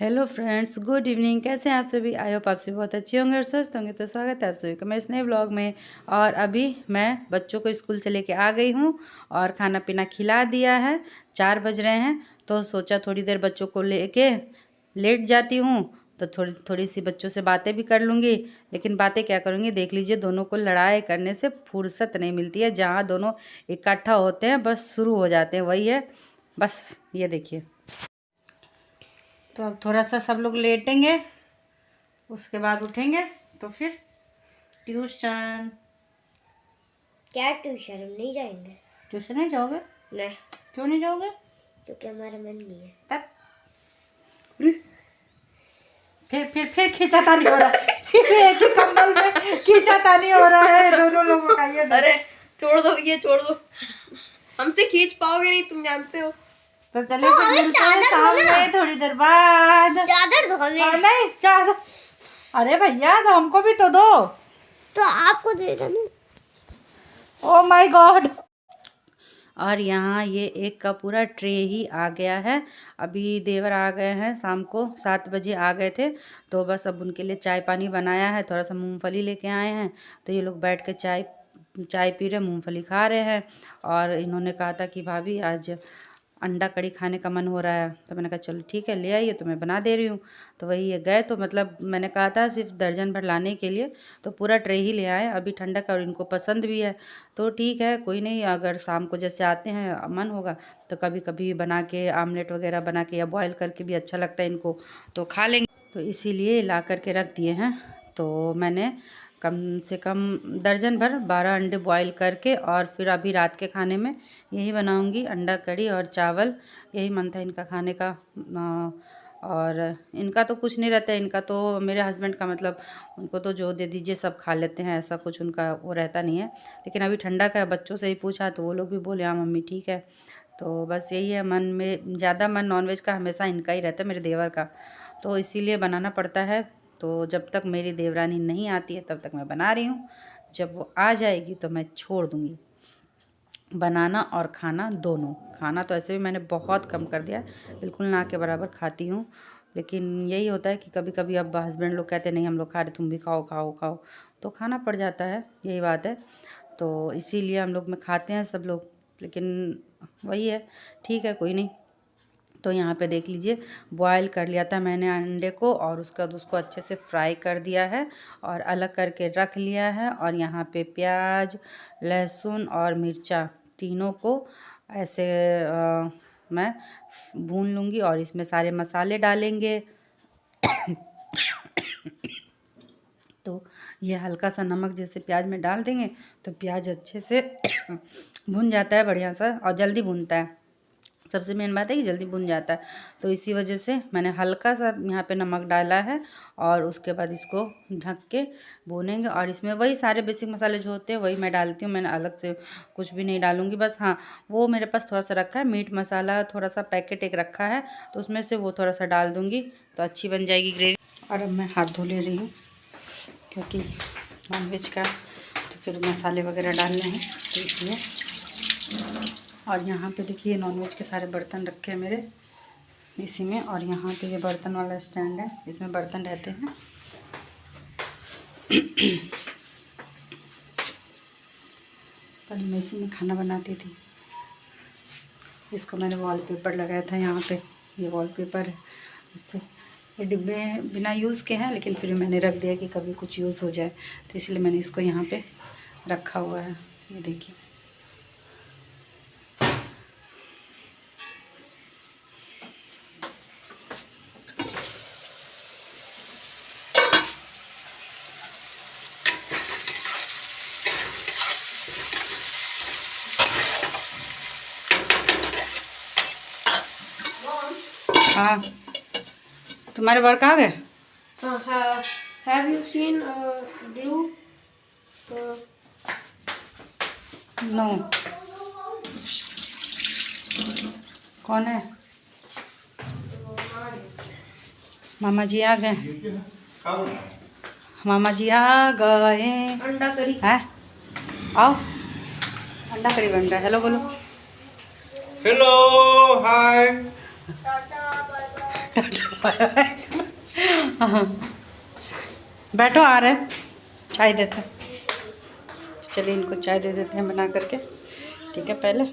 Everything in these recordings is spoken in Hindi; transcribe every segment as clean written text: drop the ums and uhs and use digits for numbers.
Hello friends, good evening. कैसे हैं आप सभी? आई होप आप सभी बहुत अच्छे होंगे और स्वस्थ होंगे। तो स्वागत है आप सभी का मेरे इस नए व्लॉग में। और अभी मैं बच्चों को स्कूल से लेके आ गई हूँ और खाना पीना खिला दिया है। 4 बज रहे हैं तो सोचा थोड़ी देर बच्चों को लेके लेट जाती हूँ तो थोड़ी सी बच्चों से बातें भी कर लूँगी। लेकिन बातें क्या करूँगी, देख लीजिए, दोनों को लड़ाई करने से फुर्सत नहीं मिलती है। जहाँ दोनों इकट्ठा होते हैं बस शुरू हो जाते हैं, वही है बस। ये देखिए, तो अब थोड़ा सा सब लोग लेटेंगे, उसके बाद उठेंगे तो फिर ट्यूशन। क्या ट्यूशन? हम नहीं जाएंगे। ट्यूशन नहीं जाओगे? नहीं। क्यों नहीं जाओगे? क्योंकि हमारा मन नहीं है। फिर खींचातानी हो रहा है। एक ही कंबल में खींचातानी हो रहा है दोनों लोगों का। ये अरे छोड़ दो, ये छोड़ दो, हमसे खींच पाओगे नहीं, तुम जानते हो। तो चलिए तो फिर मिलते हैं शाम में थोड़ी देर बाद। चादर दो हमें। नहीं चादर, अरे भैया तो हमको भी तो दो। तो आपको दे देना। Oh my God. और यहाँ ये एक का पूरा ट्रे ही आ गया है। अभी देवर आ गए हैं, शाम को 7 बजे आ गए थे। तो बस अब उनके लिए चाय पानी बनाया है, थोड़ा सा मूंगफली लेके आए हैं। तो ये लोग बैठ के चाय पी रहे, मूंगफली खा रहे हैं। और इन्होंने कहा था कि भाभी आज अंडा कड़ी खाने का मन हो रहा है। तो मैंने कहा चलो ठीक है, ले आइए, तो मैं बना दे रही हूँ। तो वही ये गए, तो मतलब मैंने कहा था सिर्फ दर्जन भर लाने के लिए, तो पूरा ट्रे ही ले आए। अभी ठंडक और इनको पसंद भी है तो ठीक है, कोई नहीं। अगर शाम को जैसे आते हैं मन होगा तो कभी कभी बना के आमलेट वगैरह बना के या बॉयल करके भी अच्छा लगता है इनको, तो खा लेंगे। तो इसीलिए ला करके रख दिए हैं। तो मैंने कम से कम दर्जन भर 12 अंडे बॉईल करके, और फिर अभी रात के खाने में यही बनाऊंगी, अंडा कड़ी और चावल। यही मन था इनका खाने का। और इनका तो कुछ नहीं रहता है, इनका तो मेरे हस्बैंड का मतलब उनको तो जो दे दीजिए सब खा लेते हैं, ऐसा कुछ उनका वो रहता नहीं है। लेकिन अभी ठंडा का बच्चों से ही पूछा तो वो लोग भी बोले हाँ मम्मी ठीक है। तो बस यही है, मन में ज़्यादा मन नॉनवेज का हमेशा इनका ही रहता है, मेरे देवर का। तो इसीलिए बनाना पड़ता है। तो जब तक मेरी देवरानी नहीं आती है तब तक मैं बना रही हूँ। जब वो आ जाएगी तो मैं छोड़ दूँगी बनाना और खाना दोनों। खाना तो ऐसे भी मैंने बहुत कम कर दिया है, बिल्कुल ना के बराबर खाती हूँ। लेकिन यही होता है कि कभी कभी अब हस्बैंड लोग कहते नहीं हम लोग खा रहे, तुम भी खाओ खाओ खाओ, तो खाना पड़ जाता है, यही बात है। तो इसीलिए हम लोग में खाते हैं सब लोग। लेकिन वही है, ठीक है, कोई नहीं। तो यहाँ पे देख लीजिए, बॉयल कर लिया था मैंने अंडे को, और उसका उसको अच्छे से फ्राई कर दिया है और अलग करके रख लिया है। और यहाँ पे प्याज, लहसुन और मिर्चा तीनों को ऐसे मैं भून लूँगी और इसमें सारे मसाले डालेंगे। तो ये हल्का सा नमक जैसे प्याज में डाल देंगे तो प्याज अच्छे से भुन जाता है बढ़िया सा, और जल्दी भुनता है। सबसे मेन बात है कि जल्दी भुन जाता है। तो इसी वजह से मैंने हल्का सा यहाँ पे नमक डाला है, और उसके बाद इसको ढक के भूनेंगे। और इसमें वही सारे बेसिक मसाले जो होते हैं वही मैं डालती हूँ, मैंने अलग से कुछ भी नहीं डालूँगी। बस हाँ, वो मेरे पास थोड़ा सा रखा है मीट मसाला, थोड़ा सा पैकेट एक रखा है, तो उसमें से वो थोड़ा सा डाल दूँगी तो अच्छी बन जाएगी ग्रेवी। और अब मैं हाथ धो ले रही हूँ क्योंकि नॉनवेज का तो फिर मसाले वगैरह डालने हैं, तो इसलिए। और यहाँ पे देखिए नॉनवेज के सारे बर्तन रखे हैं मेरे इसी में। और यहाँ पे ये बर्तन वाला स्टैंड है, इसमें बर्तन रहते हैं। पहले मैं इसी में खाना बनाती थी। इसको मैंने वॉलपेपर लगाया था यहाँ पे, ये वॉलपेपर है, उससे ये डिब्बे बिना यूज़ के हैं, लेकिन फिर मैंने रख दिया कि कभी कुछ यूज़ हो जाए, तो इसलिए मैंने इसको यहाँ पे रखा हुआ है। ये देखिए, हाँ तुम्हारे वर्क आ गए? Have you seen glue? No. कौन है? मामा जी आ गए, मामा जी आ गए। अंडा करी है, आओ, अंडा करी बन रहा है। हेलो बोलो। Hello, hi. Tata bye bye. हाँ, बैठो, आ रहे हैं, चाय देते हैं। चलिए इनको चाय दे देते हैं बना करके, ठीक है। पहले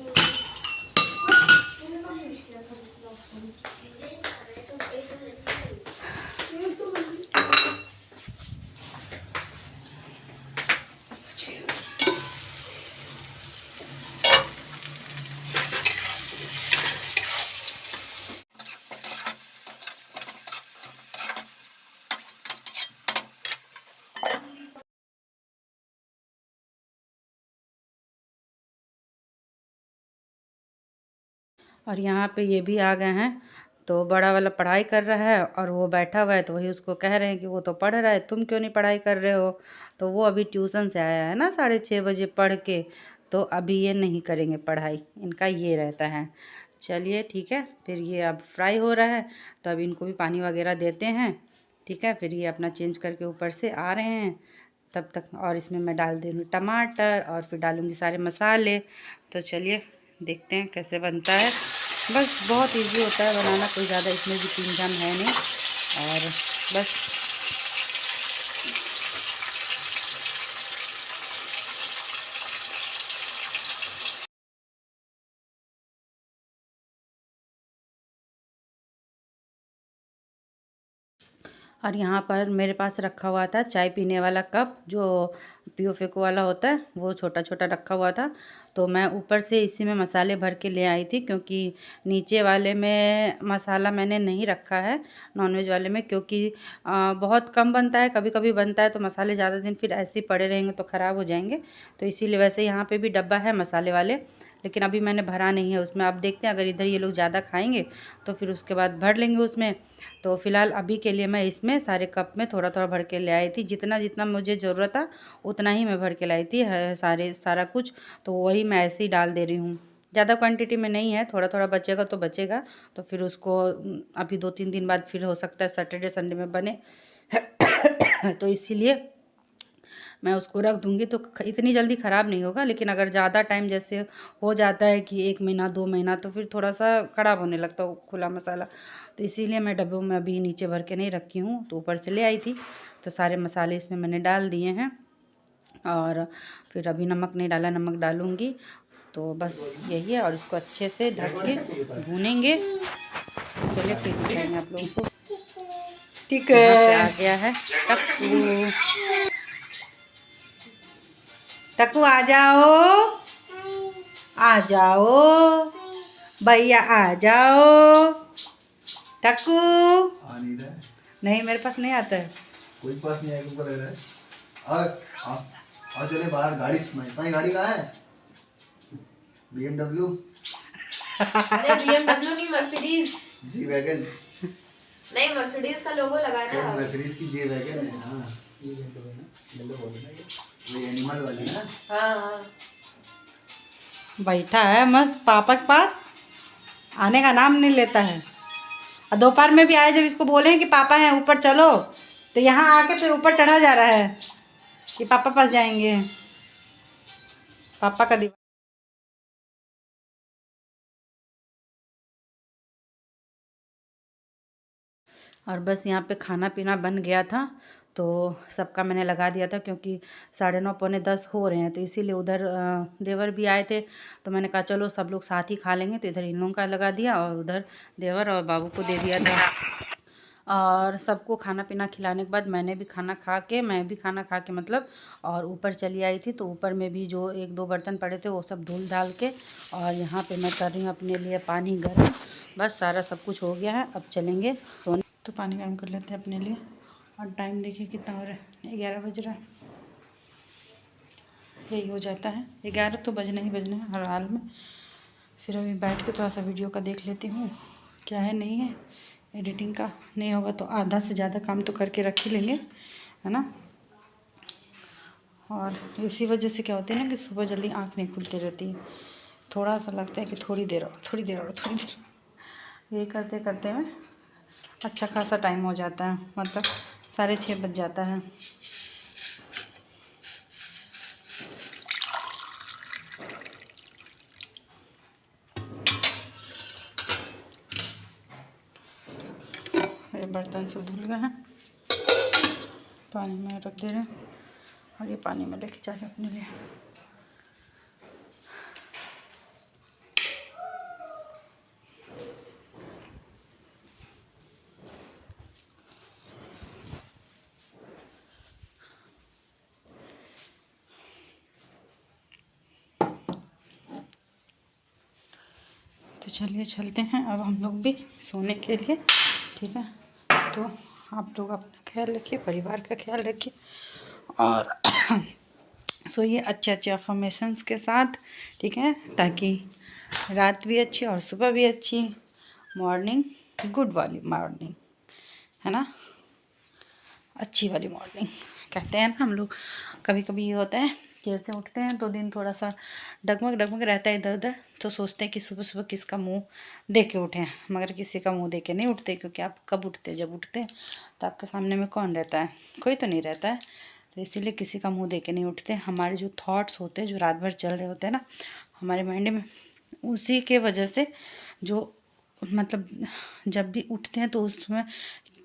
और यहाँ पे ये भी आ गए हैं, तो बड़ा वाला पढ़ाई कर रहा है और वो बैठा हुआ है, तो वही उसको कह रहे हैं कि वो तो पढ़ रहा है, तुम क्यों नहीं पढ़ाई कर रहे हो। तो वो अभी ट्यूशन से आया है ना 6:30 बजे पढ़ के, तो अभी ये नहीं करेंगे पढ़ाई, इनका ये रहता है। चलिए ठीक है, फिर ये अब फ्राई हो रहा है, तो अब इनको भी पानी वगैरह देते हैं, ठीक है। फिर ये अपना चेंज करके ऊपर से आ रहे हैं तब तक, और इसमें मैं डाल दूँगी टमाटर और फिर डालूँगी सारे मसाले। तो चलिए देखते हैं कैसे बनता है। बस बहुत इजी होता है बनाना, कोई ज़्यादा इसमें भी तीमझाम है नहीं, और बस और यहाँ पर मेरे पास रखा हुआ था चाय पीने वाला कप, जो पियो फेको वाला होता है, वो छोटा छोटा रखा हुआ था। तो मैं ऊपर से इसी में मसाले भर के ले आई थी, क्योंकि नीचे वाले में मसाला मैंने नहीं रखा है नॉनवेज वाले में, क्योंकि बहुत कम बनता है, कभी कभी बनता है, तो मसाले ज़्यादा दिन फिर ऐसे ही पड़े रहेंगे तो ख़राब हो जाएंगे। तो इसीलिए वैसे यहाँ पे भी डब्बा है मसाले वाले, लेकिन अभी मैंने भरा नहीं है उसमें। आप देखते हैं, अगर इधर ये लोग ज़्यादा खाएंगे तो फिर उसके बाद भर लेंगे उसमें। तो फ़िलहाल अभी के लिए मैं इसमें सारे कप में थोड़ा थोड़ा भर के ले आई थी, जितना जितना मुझे ज़रूरत था उतना ही मैं भर के लाई थी सारा कुछ। तो वही मैं ऐसे ही डाल दे रही हूँ, ज़्यादा क्वांटिटी में नहीं है, थोड़ा थोड़ा बचेगा तो बचेगा। तो फिर उसको अभी 2-3 दिन बाद फिर हो सकता है सैटरडे संडे में बने तो इसीलिए मैं उसको रख दूँगी, तो इतनी जल्दी ख़राब नहीं होगा। लेकिन अगर ज़्यादा टाइम जैसे हो जाता है कि 1 महीना 2 महीना, तो फिर थोड़ा-सा ख़राब होने लगता है वो खुला मसाला। तो इसीलिए मैं डब्बों में अभी नीचे भर के नहीं रखी हूँ, तो ऊपर से ले आई थी। तो सारे मसाले इसमें मैंने डाल दिए हैं, और फिर अभी नमक नहीं डाला, नमक डालूँगी। तो बस यही है, और इसको अच्छे से ढक के भूनेंगे। चलिए फिर दिखाएँगे आप लोगों को। ठीक यहाँ पे है। आ गया है टक्कू। टक्कू आ जाओ, आ जाओ भैया, आ जाओ टक्कू। नहीं, मेरे पास नहीं आता है। कोई पास नहीं आएगा, लग रहा है। और चले बाहर, गाड़ी तुम्हारी गाड़ी कहाँ है? BMW। अरे BMW नहीं, मर्सिडीज। G wagon. नहीं, मर्सिडीज का लोगो लगा ना। मर्सिडीज की जी वैगन है। हाँ, ये एनिमल वाली है ना। हाँ हाँ। बैठा है मस्त पापा के पास, आने का नाम नहीं लेता है। और दोपहर में भी आए, जब इसको बोले कि पापा हैं ऊपर चलो, तो यहाँ आके फिर ऊपर चढ़ा जा रहा है कि पापा पास जाएंगे। पापा का दीवार। और बस यहाँ पे खाना पीना बन गया था, तो सबका मैंने लगा दिया था, क्योंकि 9:30 पौने 10 हो रहे हैं। तो इसीलिए उधर देवर भी आए थे, तो मैंने कहा चलो सब लोग साथ ही खा लेंगे। तो इधर इन लोगों का लगा दिया, और उधर देवर और बाबू को दे दिया था। और सबको खाना पीना खिलाने के बाद मैं भी खाना खा के मतलब, और ऊपर चली आई थी। तो ऊपर में भी जो 1-2 बर्तन पड़े थे वो सब धुल डाल के, और यहाँ पे मैं कर रही हूँ अपने लिए पानी गर्म। बस सारा सब कुछ हो गया है, अब चलेंगे सोने। तो पानी गर्म कर लेते हैं अपने लिए। और टाइम देखिए कितना हो रहा है, 11 बज रहा है। यही हो जाता है, 11 तो बजने ही बजने हैं हर हाल में। फिर अभी बैठ के थोड़ा सा वीडियो का देख लेती हूँ, क्या है नहीं है। एडिटिंग का नहीं होगा तो आधा से ज़्यादा काम तो करके रख ही लेंगे, है ना। और इसी वजह से क्या होता है ना कि सुबह जल्दी आँख नहीं खुलती रहती है। थोड़ा सा लगता है कि थोड़ी देर और थोड़ी देर और थोड़ी देर, यही करते करते में अच्छा खासा टाइम हो जाता है, मतलब 6:30 बज जाता है। ये बर्तन सब धुल गए हैं, पानी में रख दे रहे हैं और ये पानी में लेके जा रहे हैं अपने लिए। तो चलिए चलते हैं अब हम लोग भी सोने के लिए, ठीक है। तो आप लोग अपना ख्याल रखिए, परिवार का ख्याल रखिए और सोइए अच्छे अच्छे अफर्मेशंस के साथ, ठीक है, ताकि रात भी अच्छी और सुबह भी अच्छी, मॉर्निंग गुड वाली मॉर्निंग, है ना, अच्छी वाली मॉर्निंग कहते हैं ना हम लोग। कभी कभी ये होता है जैसे उठते हैं तो दिन थोड़ा सा डगमग डगमग रहता है इधर उधर, तो सोचते हैं कि सुबह सुबह किसका मुंह देख के उठें, मगर किसी का मुंह देख के नहीं उठते, क्योंकि आप कब उठते हैं, जब उठते हैं तो आपके सामने में कौन रहता है, कोई तो नहीं रहता है। तो इसीलिए किसी का मुंह देख के नहीं उठते। हमारे जो थॉट्स होते हैं जो रात भर चल रहे होते हैं ना हमारे माइंड में, उसी के वजह से जो मतलब जब भी उठते हैं तो उसमें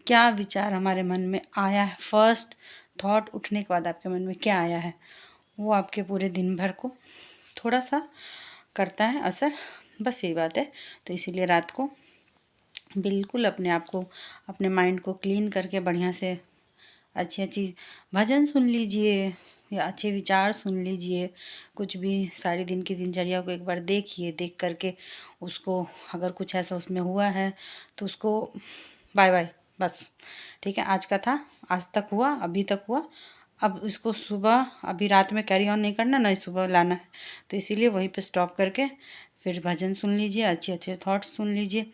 क्या विचार हमारे मन में आया है, फर्स्ट थॉट उठने के बाद आपके मन में क्या आया है, वो आपके पूरे दिन भर को थोड़ा सा करता है असर, बस यही बात है। तो इसीलिए रात को बिल्कुल अपने आप को, अपने माइंड को क्लीन करके बढ़िया से अच्छी अच्छी भजन सुन लीजिए या अच्छे विचार सुन लीजिए, कुछ भी सारी दिन की दिनचर्या को एक बार देखिए, देख करके उसको अगर कुछ ऐसा उसमें हुआ है तो उसको बाय बाय, बस ठीक है, आज का था, आज तक हुआ, अभी तक हुआ, अब इसको सुबह अभी रात में कैरी ऑन नहीं करना, ना सुबह लाना है। तो इसीलिए वहीं पे स्टॉप करके फिर भजन सुन लीजिए, अच्छे अच्छे थॉट्स सुन लीजिए,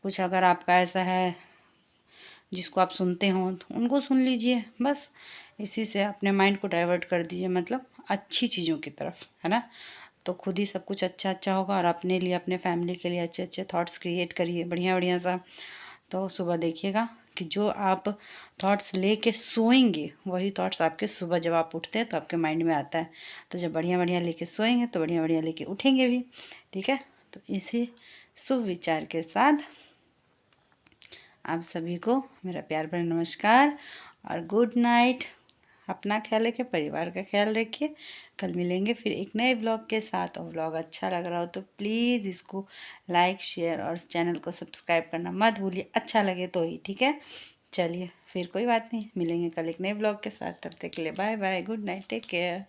कुछ अगर आपका ऐसा है जिसको आप सुनते हो तो उनको सुन लीजिए, बस इसी से अपने माइंड को डाइवर्ट कर दीजिए, मतलब अच्छी चीज़ों की तरफ, है ना। तो खुद ही सब कुछ अच्छा अच्छा होगा और अपने लिए, अपने फैमिली के लिए अच्छे अच्छे थॉट्स क्रिएट करिए बढ़िया बढ़िया सा। तो सुबह देखिएगा कि जो आप थॉट्स लेके सोएंगे वही थॉट्स आपके सुबह जब आप उठते हैं तो आपके माइंड में आता है। तो जब बढ़िया बढ़िया लेके सोएंगे तो बढ़िया बढ़िया लेके उठेंगे भी, ठीक है। तो इसी शुभ विचार के साथ आप सभी को मेरा प्यार भरा नमस्कार और गुड नाइट। अपना ख्याल रखिए, परिवार का ख्याल रखिए। कल मिलेंगे फिर एक नए ब्लॉग के साथ, और ब्लॉग अच्छा लग रहा हो तो प्लीज़ इसको लाइक शेयर और चैनल को सब्सक्राइब करना मत भूलिए, अच्छा लगे तो ही, ठीक है। चलिए फिर कोई बात नहीं, मिलेंगे कल एक नए ब्लॉग के साथ, तब तक के लिए bye bye, good night, take care.